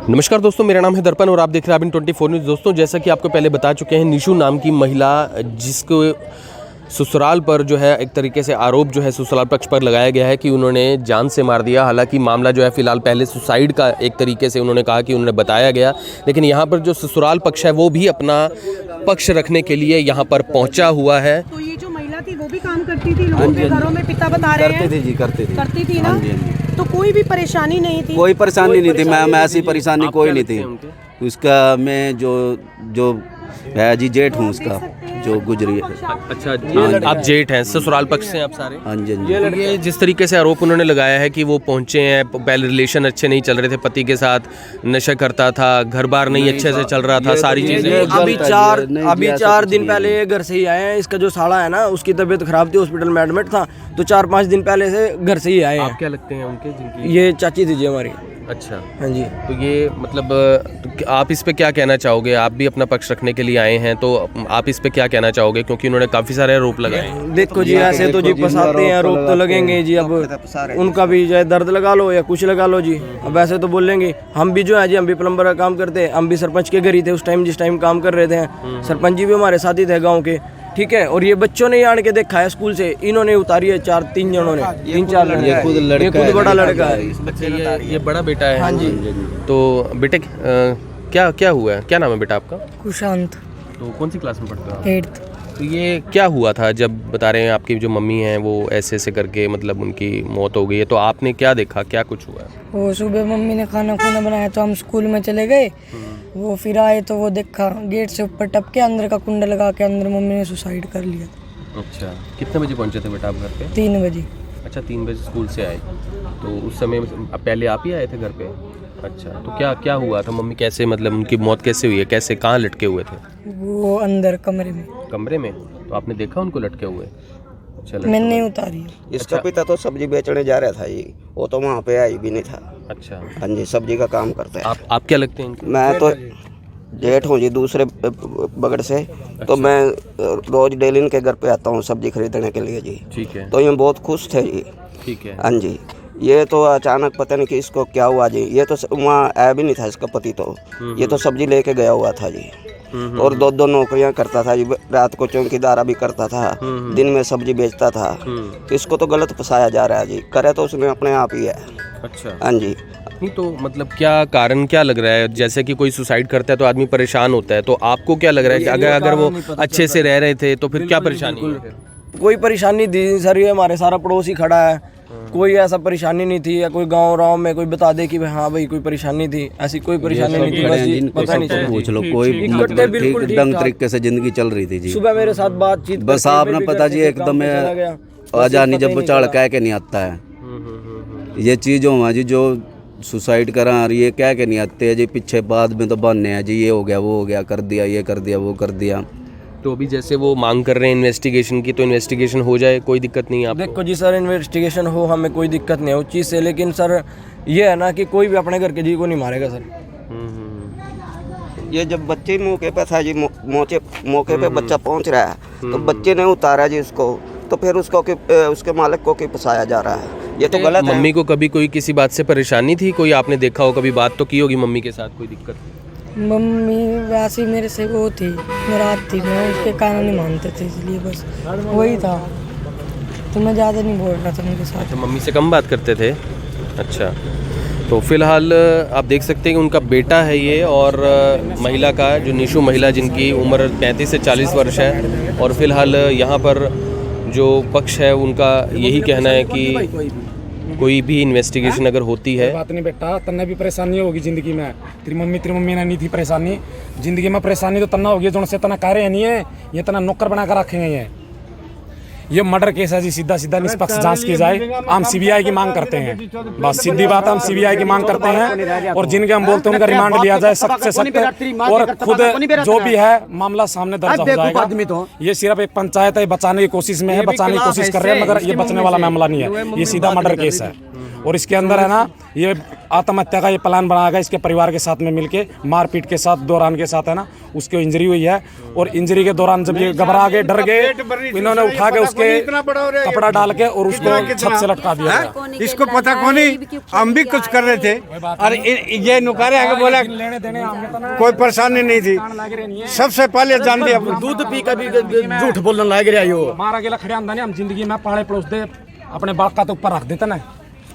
नमस्कार दोस्तों, मेरा नाम है दर्पण और आप देख रहे हैं Abin 24 न्यूज़। दोस्तों, जैसा कि आपको पहले बता चुके हैं, निशु नाम की महिला जिसको ससुराल पर जो है एक तरीके से आरोप जो है ससुराल पक्ष पर लगाया गया है कि उन्होंने जान से मार दिया। हालांकि मामला जो है फिलहाल पहले सुसाइड का एक तरीके से उन्होंने कहा कि उन्होंने बताया गया, लेकिन यहाँ पर जो ससुराल पक्ष है वो भी अपना पक्ष रखने के लिए यहाँ पर पहुँचा हुआ है। तो ये जो महिला थी वो भी काम करती थी लोगों के घरों में, पिता बता रहे हैं करती थी ना। तो कोई भी परेशानी नहीं थी? कोई परेशानी नहीं थी मैम, ऐसी परेशानी कोई नहीं थी। उसका मैं जो है जी जेठ हूँ उसका, जो गुजरी है। अच्छा, आप जेठ हैं, ससुराल पक्ष से आप सारे? हाँ जी। ये जिस तरीके से आरोप उन्होंने लगाया है कि वो पहुंचे हैं, पहले रिलेशन अच्छे नहीं चल रहे थे, पति के साथ नशा करता था, घर बार नहीं अच्छे से चल रहा था, सारी चीजें। अभी चार दिन पहले ये घर से ही आए हैं। इसका जो साला है ना, उसकी तबीयत खराब थी, हॉस्पिटल में एडमिट था, तो 4-5 दिन पहले से घर से ही आए हैं। आप क्या लगते हैं उनके जिनकी? ये चाची थी जी हमारी। अच्छा, हाँ जी। तो ये मतलब आप इस पे क्या कहना चाहोगे? आप भी अपना पक्ष रखने के लिए आए हैं, तो आप इस पे क्या कहना चाहोगे, क्योंकि उन्होंने काफी सारे आरोप लगाए हैं। देखो जी, ऐसे तो जी फंसाते हैं, आरोप तो लगेंगे जी। अब उनका भी चाहे दर्द लगा लो या कुछ लगा लो जी, अब ऐसे तो बोलेंगे। हम भी जो है जी, हम भी प्लम्बर का काम करते हैं, हम भी सरपंच के घर ही थे उस टाइम, जिस टाइम काम कर रहे थे। सरपंच जी भी हमारे साथ ही थे गाँव के, ठीक है। और ये बच्चों ने आन के देखा है स्कूल से, इन्होंने उतारी है 3 जनों ने, 3-4 लड़के। ये खुद बड़ा लड़का है। ये बड़ा बेटा है। हाँ जी। तो बेटे क्या हुआ है? क्या नाम है बेटा आपका? कुशांत। तो कौन सी क्लास में पढ़ते हो आप? 8th। तो ये क्या हुआ था जब बता रहे हैं आपकी जो मम्मी हैं वो ऐसे करके मतलब उनकी मौत हो गई है, तो आपने क्या देखा, क्या कुछ हुआ? वो सुबह मम्मी ने खाना बनाया तो हम स्कूल में चले गए। वो फिर आए तो वो देखा गेट से ऊपर टपके अंदर का कुंडा लगा के अंदर मम्मी ने सुसाइड कर लिया। अच्छा, कितने बजे पहुंचे थे बेटा आप घर पे? 3 बजे। अच्छा, 3 बजे स्कूल से आए, तो उस समय पहले आप ही आए थे घर पे? अच्छा, तो क्या हुआ था? मम्मी कैसे, मतलब उनकी मौत कैसे हुई है, कैसे, कहाँ लटके हुए थे? वो अंदर कमरे में। तो आपने देखा उनको लटके हुए? अच्छा, मैंने नहीं उतारी। इसका पिता तो सब्जी बेचने जा रहा था जी, वो तो वहाँ पे आई भी नहीं था। अच्छा, हाँ जी, सब्जी का काम करते हैं। आप क्या लगते हैं इनको? मैं तो जेठ हूँ जी दूसरे बगड़ से। तो मैं रोज डेली इनके घर पे आता हूँ सब्जी खरीदने के लिए जी। ठीक है। तो ये बहुत खुश थे जी। ठीक है। हाँ जी। ये तो अचानक पता नहीं कि इसको क्या हुआ जी, ये तो वहाँ आया भी नहीं था इसका पति, तो ये तो सब्जी लेके गया हुआ था जी। और 2 नौकरियां करता था जी, रात को चौकीदारा भी करता था, दिन में सब्जी बेचता था। तो इसको तो गलत फंसाया जा रहा है जी, करे तो उसने अपने आप ही है। अच्छा। हाँ जी। नहीं तो मतलब क्या कारण क्या लग रहा है? जैसे कि कोई सुसाइड करता है तो आदमी परेशान होता है, तो आपको क्या लग रहा है कि अगर वो अच्छे से रह रहे थे तो फिर क्या परेशानी है? कोई परेशानी थी सर, ये हमारे सारा पड़ोसी खड़ा है, कोई ऐसा परेशानी नहीं थी। या कोई गाँव में कोई बता दे कि हाँ भाई कोई परेशानी थी, ऐसी कोई परेशानी नहीं थी। बस पता नहीं चला, पूछ लो, कोई मतलब ठीक ढंग तरीके से जिंदगी चल रही थी जी। सुबह मेरे साथ बातचीत, बस आप ना पता जी एकदम आजानी जब चढ़ कह के नहीं आता है। ये चीज़ हो जी जो सुसाइड करा रही है कह के नहीं आते हैं जी, पीछे बाद में तो बहाने हैं जी, ये हो गया वो हो गया, कर दिया ये कर दिया वो कर दिया। तो अभी जैसे वो मांग कर रहे हैं इन्वेस्टिगेशन की, तो इन्वेस्टिगेशन हो जाए, कोई दिक्कत नहीं है आपको? देखो जी सर, इन्वेस्टिगेशन हो, हमें कोई दिक्कत नहीं है उस चीज़ से, लेकिन सर ये है ना कि कोई भी अपने घर के जी को नहीं मारेगा सर। ये जब बच्चे मौके पे था जी, मौके पे बच्चा पहुंच रहा है तो बच्चे ने उतारा जी उसको, तो फिर उसको उसके मालिक को क्यों फंसाया जा रहा है? ये तो गलत है। मम्मी को कभी कोई किसी बात से परेशानी थी? कोई आपने देखा हो, कभी बात तो की होगी मम्मी के साथ, कोई दिक्कत? मम्मी वैसे मेरे से वो थी, नाराज थी, मैं उसके कारण नहीं मानते थे, इसलिए बस वही था, तो मैं ज़्यादा नहीं बोल रहा था उनके साथ। अच्छा, मम्मी से कम बात करते थे। अच्छा, तो फिलहाल आप देख सकते हैं कि उनका बेटा है ये, और महिला का जो निशु महिला जिनकी उम्र 35 से 40 वर्ष है, और फिलहाल यहाँ पर जो पक्ष है उनका यही कहना है कि कोई भी इन्वेस्टिगेशन अगर होती है। बात नहीं बेटा, तन्ने भी परेशानी होगी जिंदगी में। तेरी मम्मी ने नहीं थी परेशानी जिंदगी में, परेशानी तो तन्ना होगी जो से तना कह रहे नहीं है, ये तना नौकर बना कर रखेंगे। ये मर्डर केस है जी, सीधा निष्पक्ष जांच की जाए। हम सीबीआई की मांग करते हैं, बस सीधी बात, हम सीबीआई की मांग करते हैं, और जिनके हम बोलते हैं उनका रिमांड लिया जाए सख्त से सख्त, और खुद जो भी है मामला सामने दर्ज हो जाएगा। ये सिर्फ एक पंचायत है, बचाने की कोशिश में है, बचाने की कोशिश कर रहे हैं, मगर ये बचने वाला मामला नहीं है, ये सीधा मर्डर केस है। और इसके अंदर है ना ये आत्महत्या का ये प्लान बनाया गया इसके परिवार के साथ में मिलके, मारपीट के साथ दौरान के साथ है ना उसको इंजरी हुई है। और इंजरी के दौरान जब ये घबरा गए, डर गए, इन्होंने उठा के उसके कपड़ा डाल के और उसको छत से लटका दिया। इसको पता कौन नहीं, हम भी कुछ कर रहे थे और ये नुकारे आगे बोला कोई परेशानी नहीं थी। सबसे पहले जान दिया दूध पी कर भी झूठ बोलने लग रहा है। मारा गेला खड़े आमदा नहीं, हम जिंदगी में पहाड़े पड़ोस दे अपने बाप का तो ऊपर रख देता ना,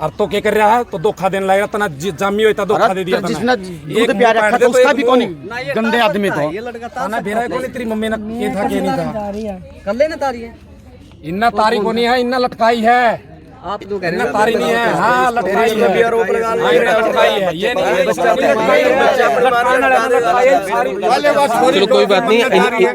और तो क्या कर रहा है तो धोखा देने लगा तना जामी होता धोखा दे दिया। जिसने दूध प्यार रखा था उसका भी कौन गंदे आदमी तो खाना दे रहा है। कौन तेरी मम्मी ने ये था कि नहीं था, कर लेना तारी है, इन्ना तारी को नहीं है, इन्ना लटकाई है। आप तो कह रहे इन्ना तारी नहीं है, हाँ लटकाई है, भी आरोप लगा रहे हैं। लटकाई है, ये नहीं है बच्चा चलो कोई बात नहीं,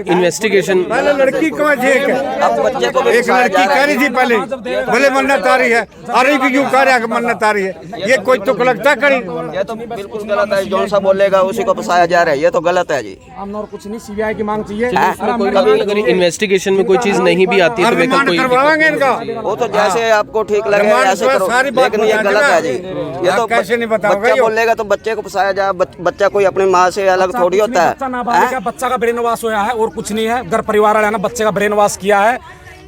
इन्वेस्टिगेशन। पहले लड़की को अब बच्चे को एक लड़की कह रही थी पहले भले मन्नत आ रही है, अरे भी क्यों कह रहा है मन्नत आ रही है, ये कोई तो लगता करी। ये तो बिल्कुल गलत है, जौन सा बोलेगा उसी को फंसाया जा रहा है, ये तो गलत है जी। हम और कुछ नहीं, सीबीआई की मांग चाहिए। कभी अगर इन्वेस्टिगेशन में कोई चीज नहीं भी आती है तो बेहतर कोई करवाएंगे इनका, वो तो जैसे आपको ठीक लगे ऐसे करो, लेकिन ये गलत है जी। ये तो कैसे नहीं बताओगे? बच्चा बोलेगा तो बच्चे को फंसाया जाए, बच्चा कोई अपनी माँ से अलग थोड़ी होता बच्चा नाबालिग है, बच्चा का ब्रेन वॉश हुआ है और कुछ नहीं है। घर परिवार वाले ने बच्चे का ब्रेन वॉश किया है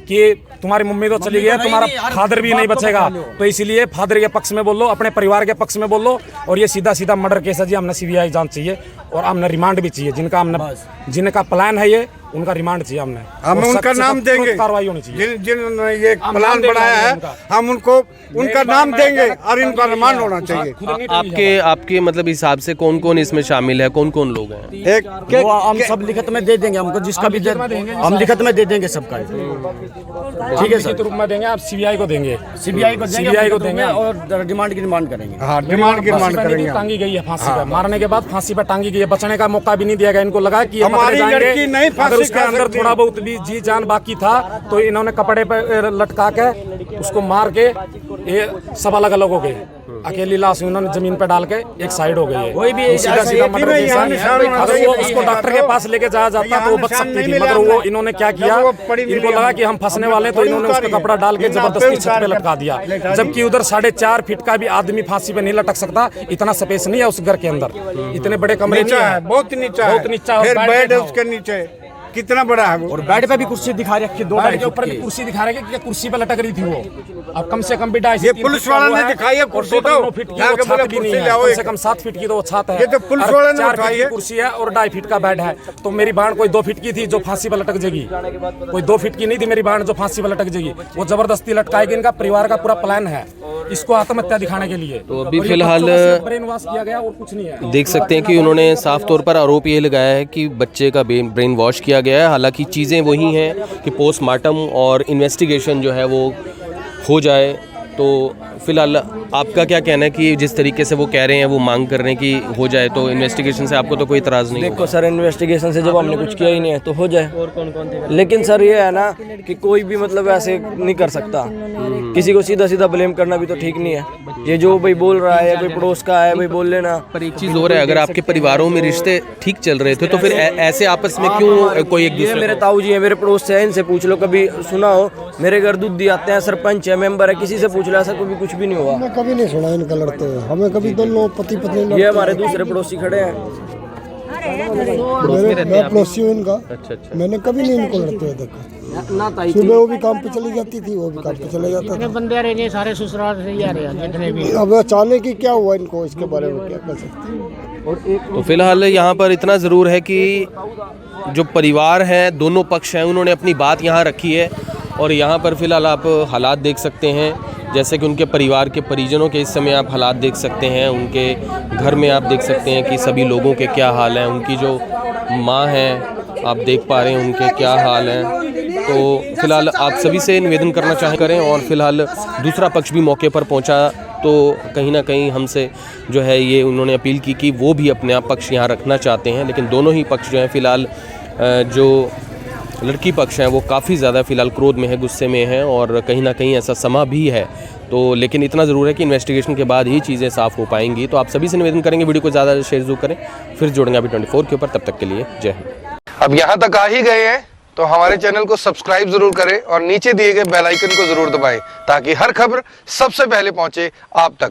कि तुम्हारी मम्मी तो चली गई है, तुम्हारा फादर भी नहीं बचेगा, तो इसीलिए फादर के पक्ष में बोल लो, अपने परिवार के पक्ष में बोल लो। और ये सीधा सीधा मर्डर केस है जी, हमने सीबीआई जांच चाहिए और हमने रिमांड भी चाहिए। जिनका प्लान है ये, उनका रिमांड चाहिए हमने। हम उनका नाम देंगे, कार्रवाई होनी चाहिए। जिन्होंने ये प्लान बनाया है हम उनको उनका नाम देंगे और इनका रिमांड होना चाहिए। आपके मतलब हिसाब से कौन कौन इसमें शामिल है, कौन कौन लोग हैं? एक हम सब लिखित में दे देंगे, हमको जिसका भी हम लिखित में दे देंगे सबका। ठीक है सर, रूप में देंगे, आप सीबीआई को देंगे, सीबीआई को देंगे और डिमांड की डिमांड करेंगे। हाँ डिमांड की डिमांड करेंगे। टांगी गई है फांसी पे, मारने के बाद फांसी पे टांगी गई है, बचने का मौका भी नहीं दिया गया। इनको लगा कि हमारी लड़की नहीं फांसी अगर उसके अंदर थोड़ा बहुत भी जी जान बाकी था तो इन्होंने कपड़े पे लटका के उसको मार के ये सब अलग अलग हो गए। अकेली लाश उन्होंने जमीन पे डाल के एक साइड हो गई है। वही भी सीधा सीधा मर्डर केस है। अगर वो उसको डॉक्टर के पास लेके जाया जाता तो वो बच सकती थी, मगर वो इन्होंने क्या किया, इनको लगा कि हम फंसने वाले, तो इन्होंने उसका कपड़ा डाल के जबरदस्ती छत पे लटका दिया। जबकि उधर 4.5 फीट का भी आदमी फांसी पे नहीं लटक सकता, इतना स्पेस नहीं है उस घर के अंदर, इतने बड़े कमरे नहीं है, बहुत नीचा, बहुत नीचा, फिर बेड है उसके नीचे, कितना बड़ा है वो। और बेड पे भी कुर्सी दिखा रखी, 2 बेड के ऊपर भी कुर्सी दिखा रहे कि कुर्सी पे लटक रही थी वो। अब कम से कम भी 2.5 ये पुलिस वाला ने दिखाई है कुर्सी, तो 2 फीट की वो छत भी नहीं है, कम से कम 7 फीट की तो वो छत है। ये तो पुलिस वाला ने 4 उठाई फीट है की कुर्सी है और 2.5 फीट का बेड है। तो मेरी बहन कोई 2 फीट की थी जो फांसी पे लटक जाएगी, कोई 2 फीट की नहीं थी मेरी बहन जो फांसी पे लटक जाएगी। वो जबरदस्ती लटकाएगी, इनका परिवार का पूरा प्लान है इसको आत्महत्या दिखाने के लिए। तो अभी फिलहाल ब्रेन वॉश किया गया और कुछ नहीं है। देख सकते हैं कि उन्होंने साफ तौर पर आरोप ये लगाया है कि बच्चे का ब्रेन वॉश किया गया है। हालांकि चीज़ें वही हैं कि पोस्टमार्टम और इन्वेस्टिगेशन जो है वो हो जाए। तो फिलहाल आपका क्या कहना है कि जिस तरीके से वो कह रहे हैं, वो मांग कर रहे हैं कि हो जाए, तो इन्वेस्टिगेशन से आपको तो कोई इतराज़ नहीं? देखो सर, इन्वेस्टिगेशन से जब हमने कुछ किया ही नहीं है तो हो जाए। और कौन लेकिन सर ये है ना कि कोई भी मतलब ऐसे नहीं कर सकता, किसी को सीधा सीधा ब्लेम करना भी तो ठीक नहीं है। ये जो भाई बोल रहा है, कोई पड़ोस का है भाई बोल लेना। पर एक चीज़ और है, अगर आपके परिवारों में रिश्ते ठीक चल रहे थे तो फिर ऐसे आपस में क्यों कोई एक दूसरे? मेरे ताऊ जी है, मेरे पड़ोस से है, इनसे पूछ लो, कभी सुना हो? मेरे घर दूध दिए आते हैं, सरपंच है, मेंबर है, किसी से पूछ लो, ऐसा कभी कुछ भी नहीं हुआ। हमने कभी नहीं सुना इनका लड़ते हुए, हमें कभी दोनों पति पत्नी लड़ते। ये हमारे दूसरे पड़ोसी खड़े हैं, मैं पड़ोसी हूँ इनका। अच्छा। मैंने कभी नहीं इनको लड़ते हुए देखा। सुबह वो भी काम पे चली जाती थी, वो भी काम पे चले जाता था। बंदे रहे सारे ससुराल से ही आ रहे हैं जितने भी। अब अचानक ही क्या हुआ इनको, इसके बारे में क्या कह सकते हैं। तो फिलहाल यहाँ पर इतना ज़रूर है कि जो परिवार है, दोनों पक्ष हैं, उन्होंने अपनी बात यहाँ रखी है। और यहाँ पर फिलहाल आप हालात देख सकते हैं, जैसे कि उनके परिवार के परिजनों के इस समय आप हालात देख सकते हैं। उनके घर में आप देख सकते हैं कि सभी लोगों के क्या हाल हैं। उनकी जो माँ हैं आप देख पा रहे हैं उनके क्या हाल हैं। तो फिलहाल आप सभी से निवेदन करना चाहें करें। और फिलहाल दूसरा पक्ष भी मौके पर पहुंचा तो कहीं ना कहीं हमसे जो है ये उन्होंने अपील की कि वो भी अपने आप पक्ष यहाँ रखना चाहते हैं। लेकिन दोनों ही पक्ष जो हैं फिलहाल, जो लड़की पक्ष है वो काफ़ी ज़्यादा फिलहाल क्रोध में है, गुस्से में है और कहीं ना कहीं ऐसा समा भी है। तो लेकिन इतना ज़रूर है कि इन्वेस्टिगेशन के बाद ही चीज़ें साफ़ हो पाएंगी। तो आप सभी से निवेदन करेंगे वीडियो को ज़्यादा शेयर जरूर करें। फिर जोड़ेंगे अभी 24 के ऊपर, तब तक के लिए जय हिंद। अब यहाँ तक आ ही गए हैं तो हमारे चैनल को सब्सक्राइब जरूर करें और नीचे दिए गए बेल आइकन को जरूर दबाएं ताकि हर खबर सबसे पहले पहुंचे आप तक।